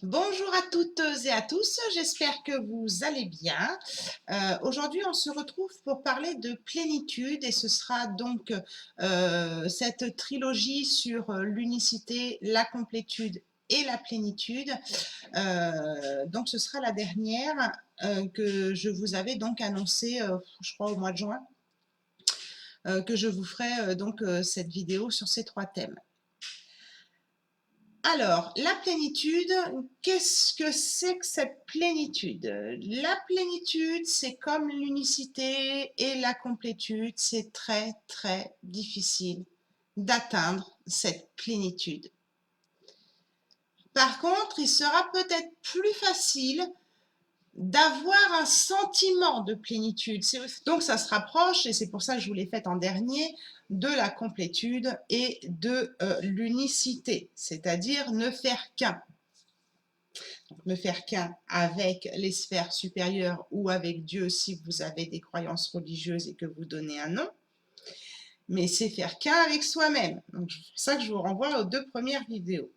Bonjour à toutes et à tous, j'espère que vous allez bien. Aujourd'hui, on se retrouve pour parler de plénitude et ce sera donc cette trilogie sur l'unicité, la complétude et la plénitude. Donc ce sera la dernière que je vous avais donc annoncée, je crois au mois de juin, que je vous ferai donc cette vidéo sur ces trois thèmes. Alors, la plénitude, qu'est-ce que c'est que cette plénitude? La plénitude, c'est comme l'unicité et la complétude, c'est très très difficile d'atteindre cette plénitude. Par contre, il sera peut-être plus facile d'avoir un sentiment de plénitude. Donc ça se rapproche, et c'est pour ça que je vous l'ai fait en dernier, de la complétude et de l'unicité, c'est-à-dire ne faire qu'un. Ne faire qu'un avec les sphères supérieures ou avec Dieu si vous avez des croyances religieuses et que vous donnez un nom. Mais c'est faire qu'un avec soi-même. Donc c'est pour ça que je vous renvoie aux deux premières vidéos.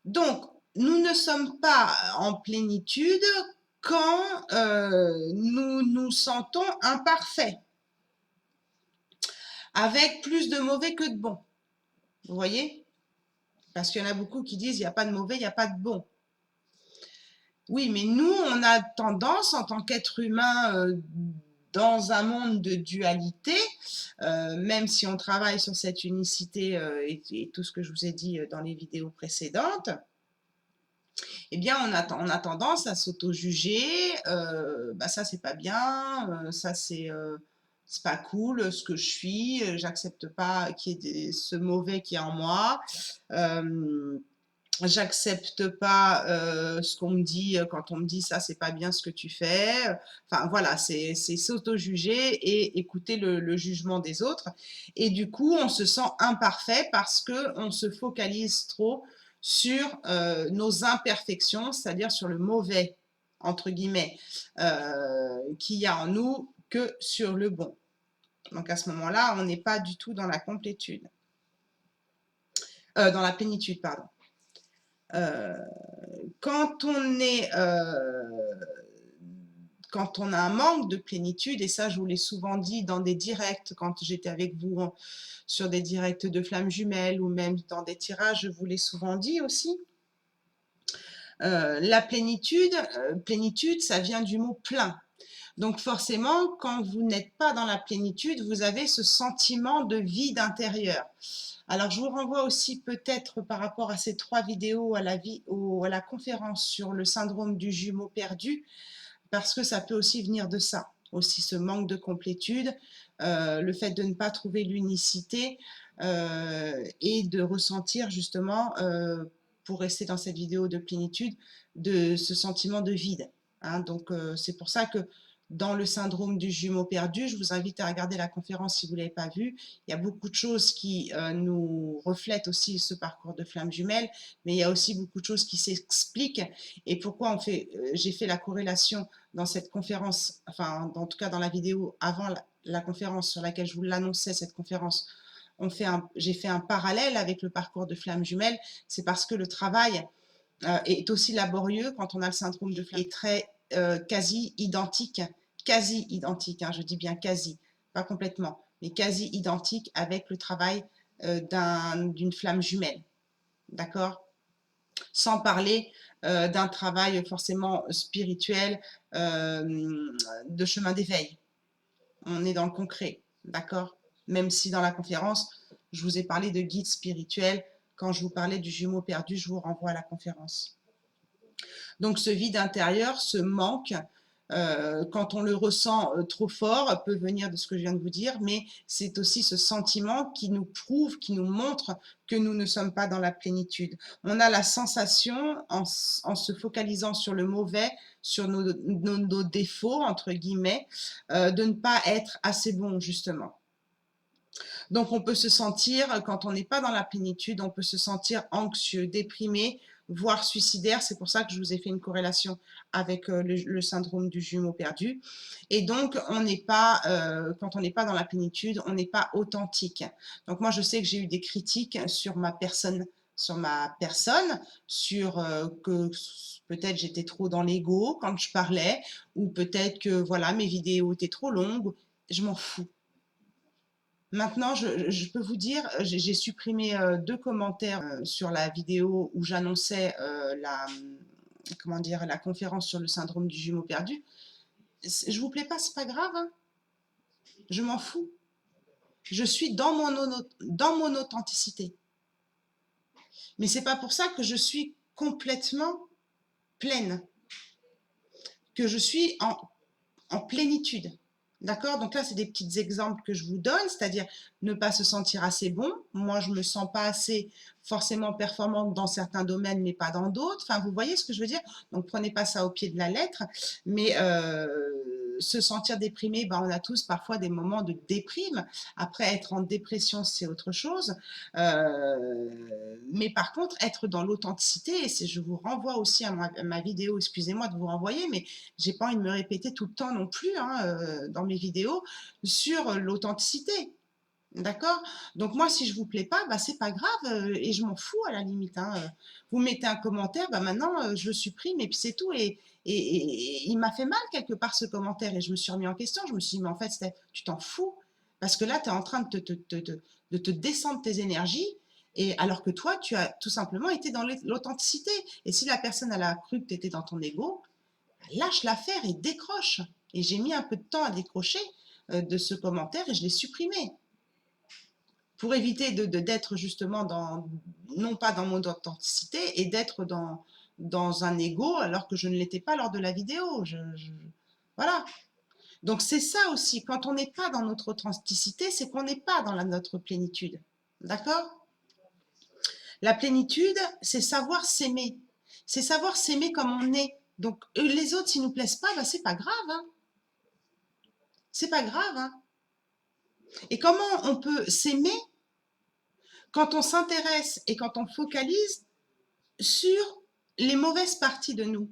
Donc, nous ne sommes pas en plénitude quand nous nous sentons imparfaits, avec plus de mauvais que de bons. Vous voyez? Parce qu'il y en a beaucoup qui disent il n'y a pas de mauvais, il n'y a pas de bon. Oui, mais nous, on a tendance, en tant qu'être humain, dans un monde de dualité, même si on travaille sur cette unicité et tout ce que je vous ai dit dans les vidéos précédentes, eh bien, on a tendance à s'auto-juger, bah, ça c'est pas bien, ça c'est pas cool ce que je suis, j'accepte pas qu'il y ait ce mauvais qui est en moi, j'accepte pas ce qu'on me dit quand on me dit ça c'est pas bien ce que tu fais. Enfin voilà, c'est s'auto-juger et écouter le jugement des autres. Et du coup, on se sent imparfait parce que on se focalise trop sur nos imperfections, c'est-à-dire sur le mauvais entre guillemets qu'il y a en nous que sur le bon. Donc à ce moment-là, on n'est pas du tout dans la complétude, dans la plénitude, pardon. Quand on a un manque de plénitude, et ça je vous l'ai souvent dit dans des directs, quand j'étais avec vous sur des directs de flammes jumelles ou même dans des tirages, je vous l'ai souvent dit aussi, la plénitude, ça vient du mot plein. Donc forcément, quand vous n'êtes pas dans la plénitude, vous avez ce sentiment de vide intérieur. Alors je vous renvoie aussi peut-être par rapport à ces trois vidéos à la conférence sur le syndrome du jumeau perdu, parce que ça peut aussi venir de ça, aussi ce manque de complétude, le fait de ne pas trouver l'unicité et de ressentir justement, pour rester dans cette vidéo de plénitude, de ce sentiment de vide. Hein. Donc c'est pour ça que dans le syndrome du jumeau perdu, je vous invite à regarder la conférence si vous ne l'avez pas vue. Il y a beaucoup de choses qui nous reflètent aussi ce parcours de flamme jumelle, mais il y a aussi beaucoup de choses qui s'expliquent. Et pourquoi j'ai fait la corrélation dans cette conférence, enfin en tout cas dans la vidéo avant la conférence sur laquelle je vous l'annonçais, cette conférence, j'ai fait un parallèle avec le parcours de flamme jumelle, c'est parce que le travail est aussi laborieux quand on a le syndrome de flamme, est très quasi identique, hein, je dis bien quasi, pas complètement, mais quasi identique avec le travail d'une flamme jumelle, d'accord? Sans parler d'un travail forcément spirituel, de chemin d'éveil. On est dans le concret, d'accord? Même si dans la conférence, je vous ai parlé de guide spirituel, quand je vous parlais du jumeau perdu, je vous renvoie à la conférence. Donc ce vide intérieur, ce manque, quand on le ressent trop fort, peut venir de ce que je viens de vous dire, mais c'est aussi ce sentiment qui nous prouve, qui nous montre que nous ne sommes pas dans la plénitude. On a la sensation, en se focalisant sur le mauvais, sur nos défauts, entre guillemets, de ne pas être assez bon, justement. Donc on peut se sentir, quand on n'est pas dans la plénitude, on peut se sentir anxieux, déprimé, voire suicidaire. C'est pour ça que je vous ai fait une corrélation avec le syndrome du jumeau perdu. Et donc, quand on n'est pas dans la plénitude, on n'est pas authentique. Donc moi, je sais que j'ai eu des critiques sur ma personne, sur ma personne, sur que peut-être j'étais trop dans l'ego quand je parlais, ou peut-être que voilà, mes vidéos étaient trop longues, je m'en fous. Maintenant, je peux vous dire, j'ai supprimé 2 commentaires sur la vidéo où j'annonçais comment dire, la conférence sur le syndrome du jumeau perdu. Je vous plais pas, c'est pas grave, hein. Je m'en fous. Je suis dans mon authenticité. Mais c'est pas pour ça que je suis complètement pleine, que je suis en plénitude. D'accord? Donc là, c'est des petits exemples que je vous donne, c'est-à-dire ne pas se sentir assez bon. Moi, je me sens pas assez forcément performante dans certains domaines, mais pas dans d'autres. Enfin, vous voyez ce que je veux dire? Donc, prenez pas ça au pied de la lettre. Mais se sentir déprimé, ben, on a tous parfois des moments de déprime. Après, être en dépression, c'est autre chose. Mais par contre, être dans l'authenticité, et je vous renvoie aussi à ma vidéo, excusez-moi de vous renvoyer, mais j'ai pas envie de me répéter tout le temps non plus hein, dans mes vidéos sur l'authenticité. D'accord? Donc moi, si je vous plais pas, bah, c'est pas grave et je m'en fous à la limite. Hein. Vous mettez un commentaire, bah, maintenant je le supprime et puis c'est tout. Et il m'a fait mal quelque part ce commentaire et je me suis remis en question. Je me suis dit, mais en fait, tu t'en fous parce que là, tu es en train de te descendre tes énergies et alors que toi, tu as tout simplement été dans l'authenticité. Et si la personne, elle a cru que tu étais dans ton ego, lâche l'affaire et décroche. Et j'ai mis un peu de temps à décrocher de ce commentaire et je l'ai supprimé pour éviter d'être justement non pas dans mon authenticité et d'être dans un ego alors que je ne l'étais pas lors de la vidéo. Voilà. Donc c'est ça aussi, quand on n'est pas dans notre authenticité, c'est qu'on n'est pas dans notre plénitude. D'accord? La plénitude, c'est savoir s'aimer. C'est savoir s'aimer comme on est. Donc les autres, s'ils nous plaisent pas, bah, c'est pas grave. Hein. C'est pas grave. Hein. Et comment on peut s'aimer quand on s'intéresse et quand on focalise sur les mauvaises parties de nous?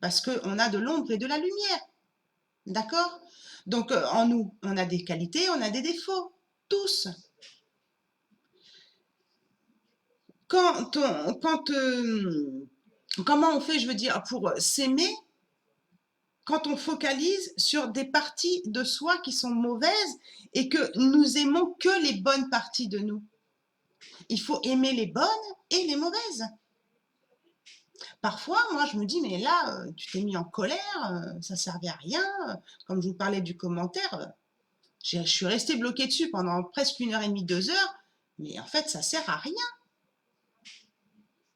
Parce qu'on a de l'ombre et de la lumière. D'accord? Donc en nous, on a des qualités, on a des défauts. Tous. Comment on fait, je veux dire, pour s'aimer quand on focalise sur des parties de soi qui sont mauvaises et que nous aimons que les bonnes parties de nous? Il faut aimer les bonnes et les mauvaises. Parfois, moi, je me dis, mais là, tu t'es mis en colère, ça servait à rien. Comme je vous parlais du commentaire, je suis restée bloquée dessus pendant presque 1h30, 2 heures, mais en fait, ça sert à rien.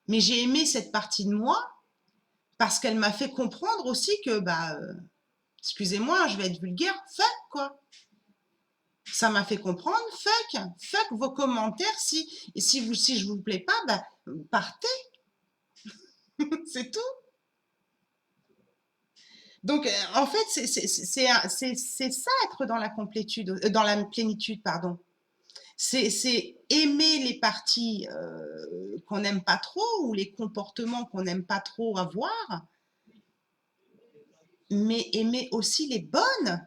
Mais j'ai aimé cette partie de moi parce qu'elle m'a fait comprendre aussi que, bah, excusez-moi, je vais être vulgaire, fuck, quoi. Ça m'a fait comprendre, fuck vos commentaires, si je vous plais pas, bah, partez, c'est tout. Donc, en fait, c'est ça être dans la complétude, dans la plénitude, pardon. C'est aimer les parties qu'on n'aime pas trop ou les comportements qu'on n'aime pas trop avoir, mais aimer aussi les bonnes.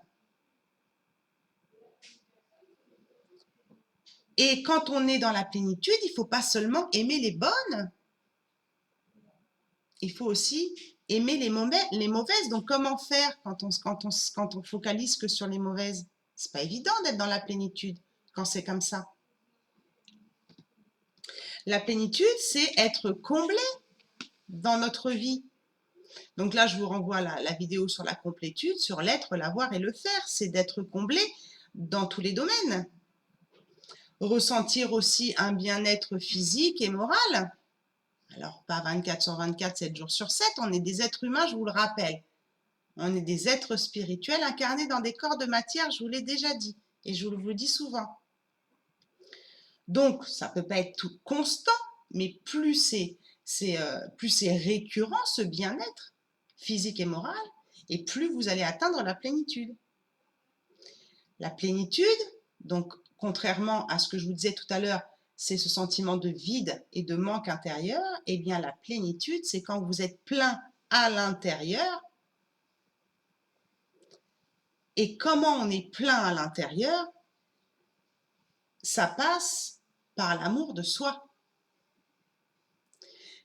Et quand on est dans la plénitude, il ne faut pas seulement aimer les bonnes, il faut aussi aimer les mauvaises. Donc, comment faire quand on focalise que sur les mauvaises? C'est pas évident d'être dans la plénitude quand c'est comme ça. La plénitude, c'est être comblé dans notre vie. Donc là, je vous renvoie à la vidéo sur la complétude, sur l'être, l'avoir et le faire. C'est d'être comblé dans tous les domaines. Ressentir aussi un bien-être physique et moral. Alors, pas 24 sur 24, 7 jours sur 7, on est des êtres humains, je vous le rappelle. On est des êtres spirituels incarnés dans des corps de matière, je vous l'ai déjà dit. Et je vous le dis souvent. Donc, ça ne peut pas être tout constant, mais plus c'est récurrent, ce bien-être physique et moral, et plus vous allez atteindre la plénitude. La plénitude, donc contrairement à ce que je vous disais tout à l'heure, c'est ce sentiment de vide et de manque intérieur, et bien la plénitude, c'est quand vous êtes plein à l'intérieur. Et comment on est plein à l'intérieur? Ça passe par l'amour de soi.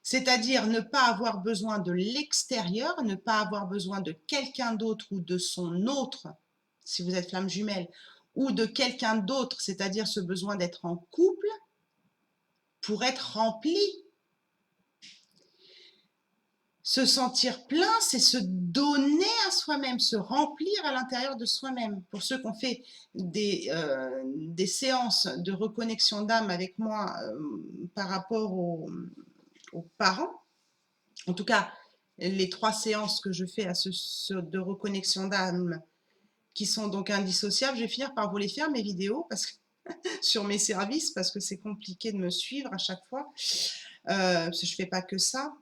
C'est-à-dire ne pas avoir besoin de l'extérieur, ne pas avoir besoin de quelqu'un d'autre ou de son autre, si vous êtes flamme jumelle, ou de quelqu'un d'autre, c'est-à-dire ce besoin d'être en couple, pour être rempli. Se sentir plein, c'est se donner à soi-même, se remplir à l'intérieur de soi-même. Pour ceux qui ont fait des séances de reconnexion d'âme avec moi par rapport aux parents, en tout cas, les 3 séances que je fais de reconnexion d'âme qui sont donc indissociables, je vais finir par vous les faire, mes vidéos, parce que, sur mes services, parce que c'est compliqué de me suivre à chaque fois, parce que je ne fais pas que ça.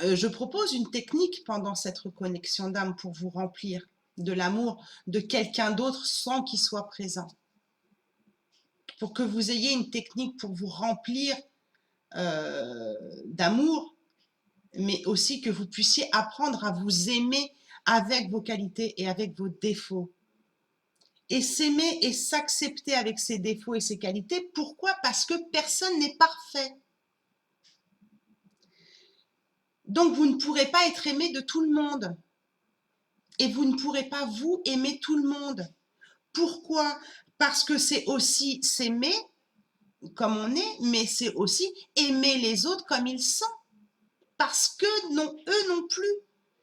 Je propose une technique pendant cette reconnexion d'âme pour vous remplir de l'amour de quelqu'un d'autre sans qu'il soit présent. Pour que vous ayez une technique pour vous remplir d'amour, mais aussi que vous puissiez apprendre à vous aimer avec vos qualités et avec vos défauts. Et s'aimer et s'accepter avec ses défauts et ses qualités. Pourquoi? Parce que personne n'est parfait. Donc, vous ne pourrez pas être aimé de tout le monde. Et vous ne pourrez pas, vous, aimer tout le monde. Pourquoi? Parce que c'est aussi s'aimer comme on est, mais c'est aussi aimer les autres comme ils sont. Parce que non, eux non plus,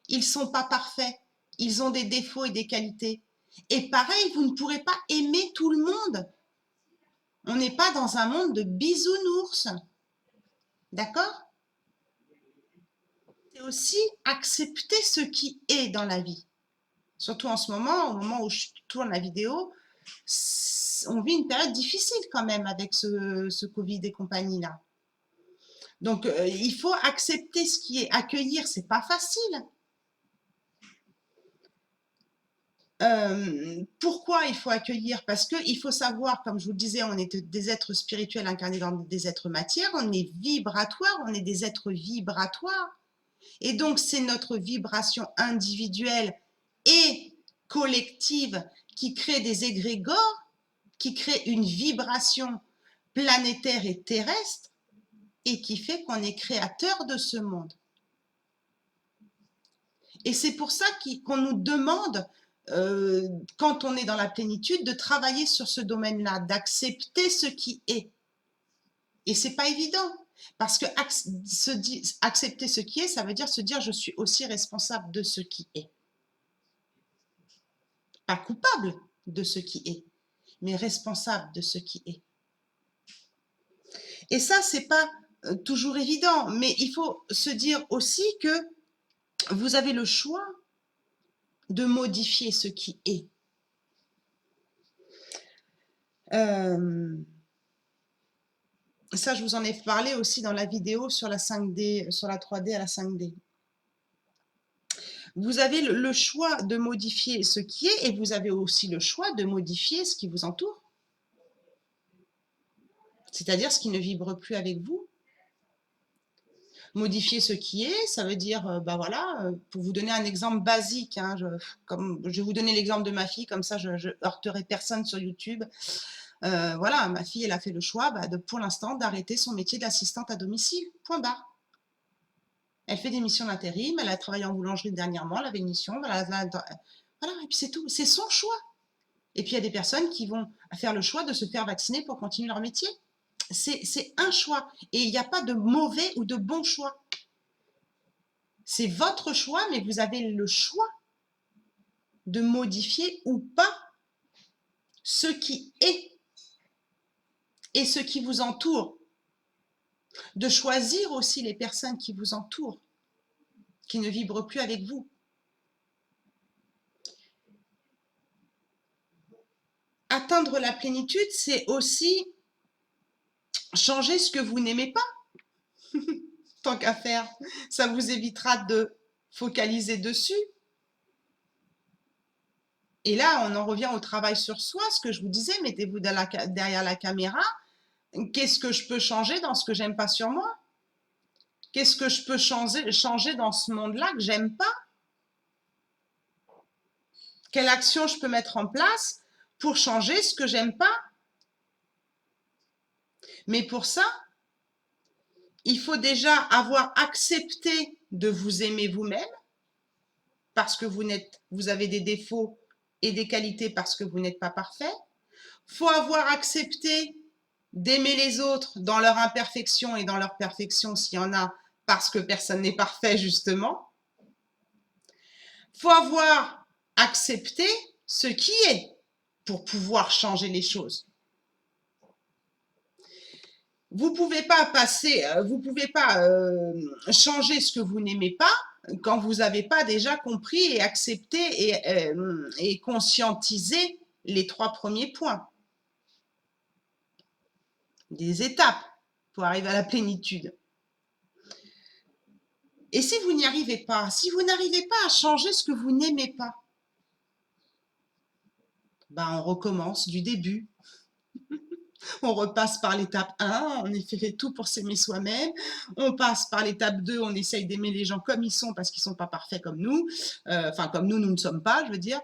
ils ne sont pas parfaits. Ils ont des défauts et des qualités. Et pareil, vous ne pourrez pas aimer tout le monde. On n'est pas dans un monde de bisounours. D'accord? C'est aussi accepter ce qui est dans la vie. Surtout en ce moment, au moment où je tourne la vidéo, on vit une période difficile quand même avec ce Covid et compagnie là. Donc il faut accepter ce qui est, accueillir, c'est pas facile. Pourquoi il faut accueillir? Parce qu'il faut savoir, comme je vous le disais, on est des êtres spirituels incarnés dans des êtres matières, on est vibratoire, on est des êtres vibratoires. Et donc, c'est notre vibration individuelle et collective qui crée des égrégores, qui crée une vibration planétaire et terrestre et qui fait qu'on est créateur de ce monde. Et c'est pour ça qu'on nous demande, quand on est dans la plénitude, de travailler sur ce domaine-là, d'accepter ce qui est. Et c'est pas évident, parce que accepter ce qui est, ça veut dire se dire je suis aussi responsable de ce qui est. Pas coupable de ce qui est, mais responsable de ce qui est. Et ça, c'est pas toujours évident, mais il faut se dire aussi que vous avez le choix de modifier ce qui est. Ça, je vous en ai parlé aussi dans la vidéo sur la 5D, sur la 3D à la 5D. Vous avez le choix de modifier ce qui est et vous avez aussi le choix de modifier ce qui vous entoure. C'est-à-dire ce qui ne vibre plus avec vous. Modifier ce qui est, ça veut dire, bah voilà, pour vous donner un exemple basique, hein, je vais vous donner l'exemple de ma fille, comme ça je heurterai personne sur YouTube. Voilà, ma fille, elle a fait le choix, pour l'instant, d'arrêter son métier d'assistante à domicile, point barre. Elle fait des missions d'intérim, elle a travaillé en boulangerie dernièrement, elle avait une mission, voilà, et puis c'est tout, c'est son choix. Et puis il y a des personnes qui vont faire le choix de se faire vacciner pour continuer leur métier. C'est un choix, et il n'y a pas de mauvais ou de bon choix. C'est votre choix, mais vous avez le choix de modifier ou pas ce qui est et ce qui vous entoure. De choisir aussi les personnes qui vous entourent, qui ne vibrent plus avec vous. Atteindre la plénitude, c'est aussi changer ce que vous n'aimez pas. Tant qu'à faire, ça vous évitera de focaliser dessus. Et là, on en revient au travail sur soi, ce que je vous disais, mettez-vous derrière la caméra. Qu'est-ce que je peux changer dans ce que j'aime pas sur moi? Qu'est-ce que je peux changer dans ce monde-là que j'aime pas? Quelle action je peux mettre en place pour changer ce que j'aime pas? Mais pour ça, il faut déjà avoir accepté de vous aimer vous-même, parce que vous avez des défauts et des qualités parce que vous n'êtes pas parfait. Il faut avoir accepté d'aimer les autres dans leur imperfection et dans leur perfection s'il y en a, parce que personne n'est parfait justement. Il faut avoir accepté ce qui est pour pouvoir changer les choses. Vous ne pouvez pas changer ce que vous n'aimez pas quand vous n'avez pas déjà compris et accepté et conscientisé les 3 premiers points. Des étapes pour arriver à la plénitude. Et si vous n'y arrivez pas, si vous n'arrivez pas à changer ce que vous n'aimez pas, ben on recommence du début. On repasse par l'étape 1, on fait tout pour s'aimer soi-même. On passe par l'étape 2, on essaye d'aimer les gens comme ils sont parce qu'ils ne sont pas parfaits comme nous. Enfin, comme nous ne sommes pas, je veux dire.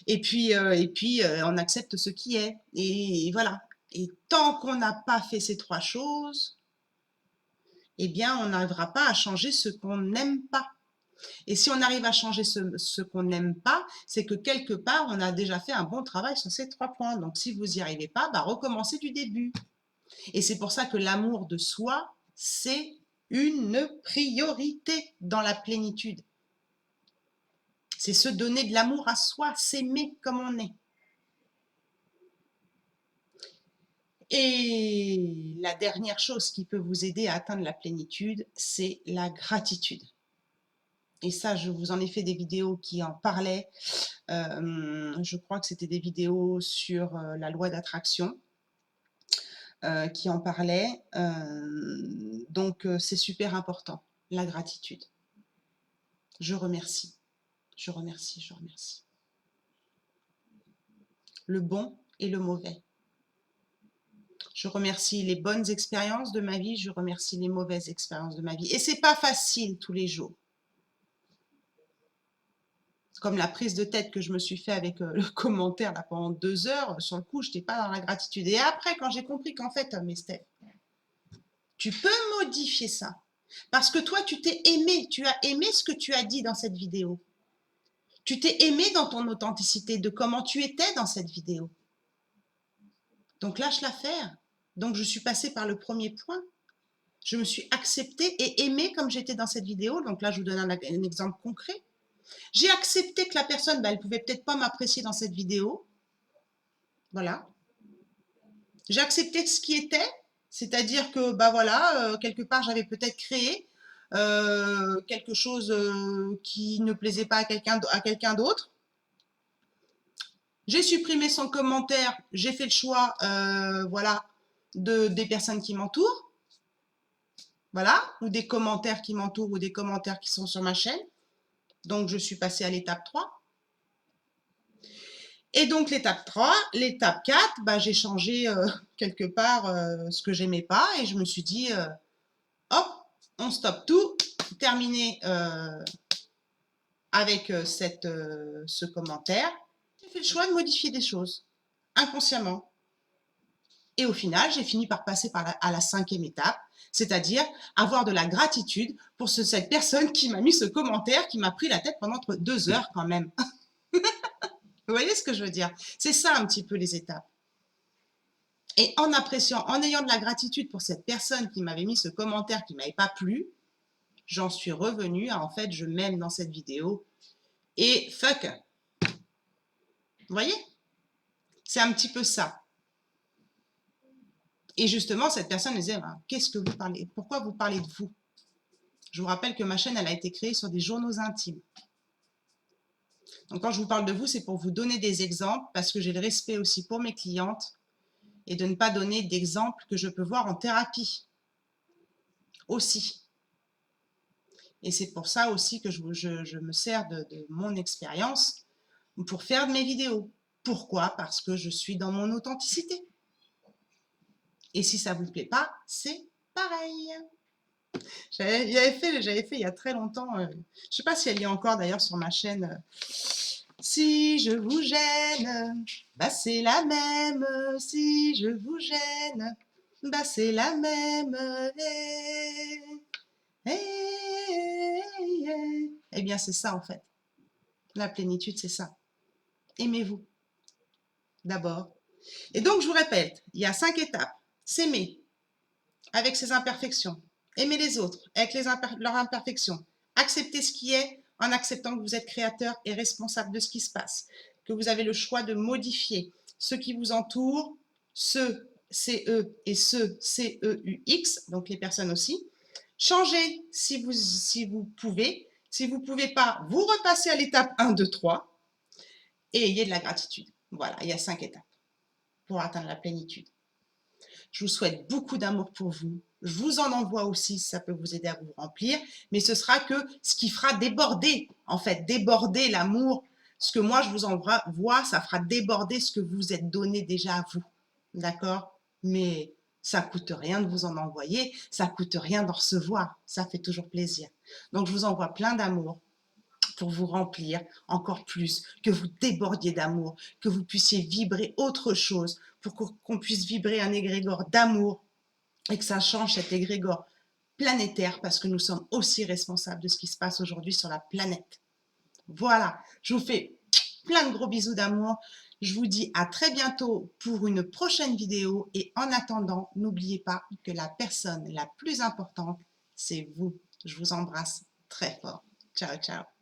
Et puis, on accepte ce qui est. Et voilà. Et tant qu'on n'a pas fait ces 3 choses, eh bien, on n'arrivera pas à changer ce qu'on n'aime pas. Et si on arrive à changer ce qu'on n'aime pas, c'est que quelque part, on a déjà fait un bon travail sur ces 3 points. Donc, si vous n'y arrivez pas, bah, recommencez du début. Et c'est pour ça que l'amour de soi, c'est une priorité dans la plénitude. C'est se donner de l'amour à soi, s'aimer comme on est. Et la dernière chose qui peut vous aider à atteindre la plénitude, c'est la gratitude. Et ça, je vous en ai fait des vidéos qui en parlaient. Je crois que c'était des vidéos sur la loi d'attraction qui en parlaient. Donc, c'est super important, la gratitude. Je remercie, je remercie, je remercie. Le bon et le mauvais. Je remercie les bonnes expériences de ma vie, je remercie les mauvaises expériences de ma vie. Et c'est pas facile tous les jours. Comme la prise de tête que je me suis fait avec le commentaire là, pendant 2 heures, sur le coup, je n'étais pas dans la gratitude. Et après, quand j'ai compris qu'en fait, mais Steph, tu peux modifier ça. Parce que toi, tu t'es aimé, tu as aimé ce que tu as dit dans cette vidéo. Tu t'es aimé dans ton authenticité, de comment tu étais dans cette vidéo. Donc lâche l'affaire. Donc je suis passée par le premier point. Je me suis acceptée et aimée comme j'étais dans cette vidéo. Donc là, je vous donne un exemple concret. J'ai accepté que la personne, elle ne pouvait peut-être pas m'apprécier dans cette vidéo. Voilà. J'ai accepté ce qui était, c'est-à-dire que, voilà, quelque part, j'avais peut-être créé quelque chose qui ne plaisait pas à quelqu'un d'autre. J'ai supprimé son commentaire, j'ai fait le choix, voilà, des personnes qui m'entourent, voilà, ou des commentaires qui m'entourent ou des commentaires qui sont sur ma chaîne. Donc, je suis passée à l'étape 3. Et donc, l'étape 3, l'étape 4, bah, j'ai changé quelque part ce que j'aimais pas et je me suis dit, hop, on stoppe tout, terminé avec ce commentaire. J'ai fait le choix de modifier des choses, inconsciemment. Et au final, j'ai fini par passer à la 5e étape, c'est-à-dire avoir de la gratitude pour cette personne qui m'a mis ce commentaire, qui m'a pris la tête pendant 2 heures quand même. Vous voyez ce que je veux dire? C'est ça un petit peu les étapes. Et en appréciant, en ayant de la gratitude pour cette personne qui m'avait mis ce commentaire qui ne m'avait pas plu, j'en suis revenue à, en fait, je m'aime dans cette vidéo et fuck. Vous voyez? C'est un petit peu ça. Et justement, cette personne me disait, qu'est-ce que vous parlez? Pourquoi vous parlez de vous? Je vous rappelle que ma chaîne, elle a été créée sur des journaux intimes. Donc, quand je vous parle de vous, c'est pour vous donner des exemples, parce que j'ai le respect aussi pour mes clientes et de ne pas donner d'exemples que je peux voir en thérapie aussi. Et c'est pour ça aussi que je me sers de mon expérience pour faire de mes vidéos. Pourquoi? Parce que je suis dans mon authenticité. Et si ça ne vous plaît pas, c'est pareil. J'avais fait il y a très longtemps, je ne sais pas si elle y est encore d'ailleurs sur ma chaîne. Si je vous gêne, bah c'est la même. Si je vous gêne, bah c'est la même. bien, c'est ça en fait. La plénitude, c'est ça. Aimez-vous d'abord. Et donc, je vous répète, il y a 5 étapes. S'aimer avec ses imperfections. Aimer les autres avec leurs imperfections. Accepter ce qui est en acceptant que vous êtes créateur et responsable de ce qui se passe. Que vous avez le choix de modifier ceux qui vous entourent, ceux, CE et ceux, CEUX, donc les personnes aussi. Changez si vous pouvez. Si vous ne pouvez pas, vous repassez à l'étape 1, 2, 3 et ayez de la gratitude. Voilà, il y a 5 étapes pour atteindre la plénitude. Je vous souhaite beaucoup d'amour pour vous. Je vous en envoie aussi si ça peut vous aider à vous remplir, mais ce sera que ce qui fera déborder, en fait, déborder l'amour. Ce que moi je vous envoie, ça fera déborder ce que vous êtes donné déjà à vous. D'accord? Mais ça coûte rien de vous en envoyer, ça coûte rien d'en recevoir. Ça fait toujours plaisir. Donc je vous envoie plein d'amour pour vous remplir encore plus, que vous débordiez d'amour, que vous puissiez vibrer autre chose, pour qu'on puisse vibrer un égrégore d'amour et que ça change cet égrégore planétaire parce que nous sommes aussi responsables de ce qui se passe aujourd'hui sur la planète. Voilà, je vous fais plein de gros bisous d'amour. Je vous dis à très bientôt pour une prochaine vidéo et en attendant, n'oubliez pas que la personne la plus importante, c'est vous. Je vous embrasse très fort. Ciao, ciao.